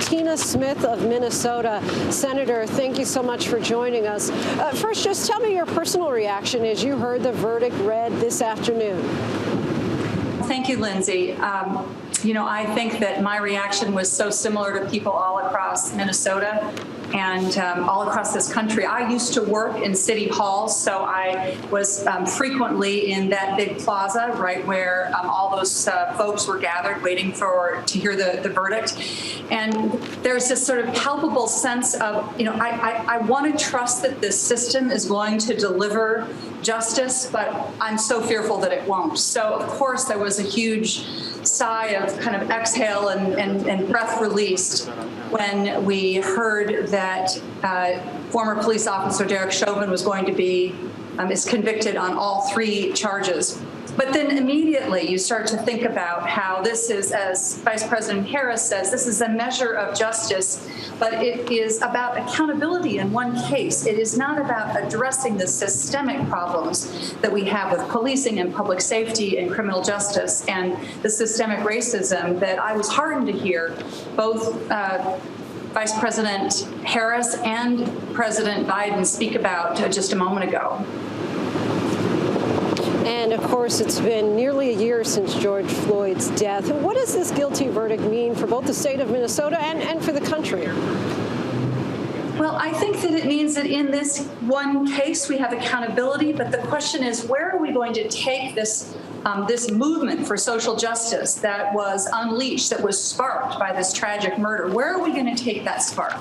Tina Smith of Minnesota. Senator, thank you so much for joining us. First, just tell me your personal reaction as you heard the verdict read this afternoon. Thank you, Lindsay. I think that my reaction was so similar to people all across Minnesota and all across this country. I used to work in City Hall, so I was frequently in that big plaza, right where all those folks were gathered waiting to hear the verdict. And there's this sort of palpable sense of, I want to trust that this system is going to deliver justice, but I'm so fearful that it won't. So, of course, there was a huge sigh of kind of exhale and breath released when we heard that former police officer Derek Chauvin was going to be is convicted on all 3 charges. But then immediately you start to think about how this is, as Vice President Harris says, this is a measure of justice, but it is about accountability in one case. It is not about addressing the systemic problems that we have with policing and public safety and criminal justice and the systemic racism that I was heartened to hear both Vice President Harris and President Biden speak about just a moment ago. And, of course, it's been nearly a year since George Floyd's death. What does this guilty verdict mean for both the state of Minnesota and for the country? Well, I think that it means that in this one case we have accountability, but the question is, where are we going to take this movement for social justice that was unleashed, that was sparked by this tragic murder? Where are we going to take that spark?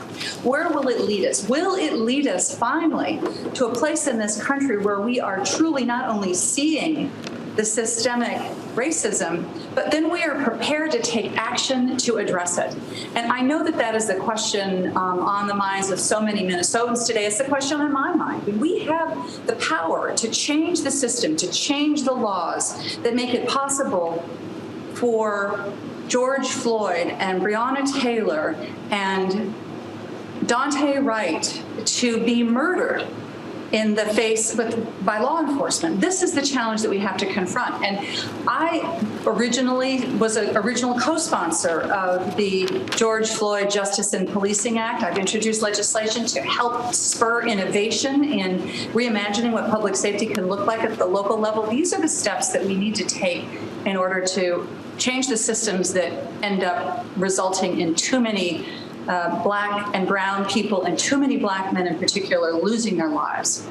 Where will it lead us? Will it lead us finally to a place in this country where we are truly not only seeing the systemic racism, but then we are prepared to take action to address it? And I know that that is the question on the minds of so many Minnesotans today. It's the question on my mind. We have the power to change the system, to change the laws that make it possible for George Floyd and Breonna Taylor and Dante Wright to be murdered in the face by law enforcement. This is the challenge that we have to confront. And I originally was an original co-sponsor of the George Floyd Justice in Policing Act. I've introduced legislation to help spur innovation in reimagining what public safety can look like at the local level. These are the steps that we need to take in order to change the systems that end up resulting in too many Black and brown people and too many Black men in particular losing their lives.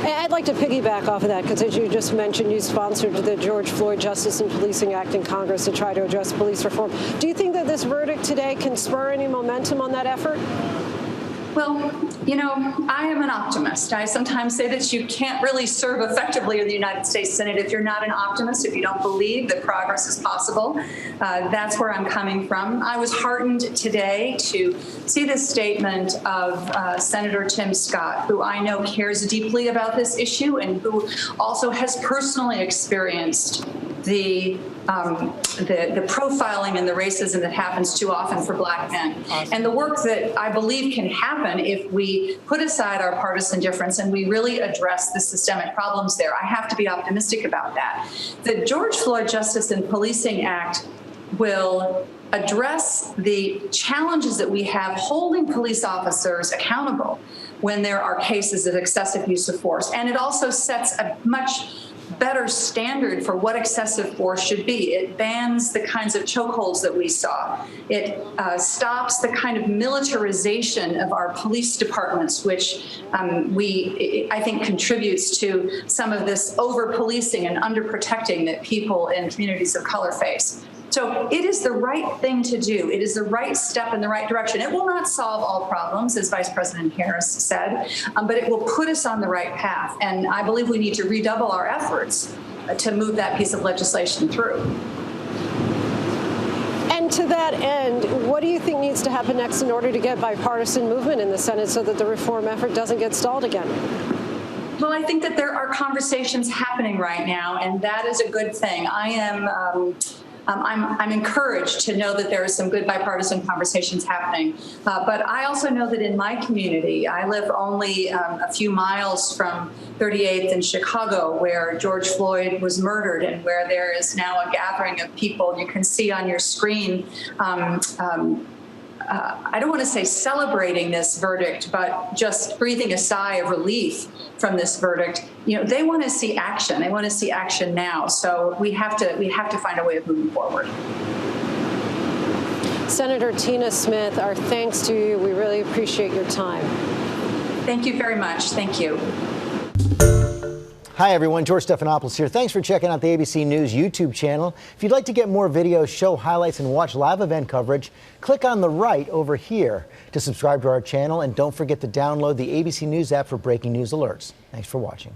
I'd like to piggyback off of that because, as you just mentioned, you sponsored the George Floyd Justice and Policing Act in Congress to try to address police reform. Do you think that this verdict today can spur any momentum on that effort? Well, I am an optimist. I sometimes say that you can't really serve effectively in the United States Senate if you're not an optimist, if you don't believe that progress is possible. That's where I'm coming from. I was heartened today to see the statement of Senator Tim Scott, who I know cares deeply about this issue and who also has personally experienced the profiling and the racism that happens too often for Black men. Awesome. And the work that I believe can happen if we put aside our partisan difference and we really address the systemic problems there. I have to be optimistic about that. The George Floyd Justice and Policing Act will address the challenges that we have holding police officers accountable when there are cases of excessive use of force. And it also sets a much better standard for what excessive force should be. It bans the kinds of chokeholds that we saw. It stops the kind of militarization of our police departments, which I think contributes to some of this over-policing and under-protecting that people in communities of color face. So it is the right thing to do. It is the right step in the right direction. It will not solve all problems, as Vice President Harris said, but it will put us on the right path. And I believe we need to redouble our efforts to move that piece of legislation through. And to that end, what do you think needs to happen next in order to get bipartisan movement in the Senate so that the reform effort doesn't get stalled again? Well, I think that there are conversations happening right now, and that is a good thing. I am I'm encouraged to know that there is some good bipartisan conversations happening. But I also know that in my community, I live only a few miles from 38th in Chicago, where George Floyd was murdered, and where there is now a gathering of people. You can see on your screen, I don't want to say celebrating this verdict, but just breathing a sigh of relief from this verdict. You know, they want to see action. They want to see action now. So we have to find a way of moving forward. Senator Tina Smith, our thanks to you. We really appreciate your time. Thank you very much. Thank you. Hi, everyone. George Stephanopoulos here. Thanks for checking out the ABC News YouTube channel. If you'd like to get more videos, show highlights, and watch live event coverage, click on the right over here to subscribe to our channel. And don't forget to download the ABC News app for breaking news alerts. Thanks for watching.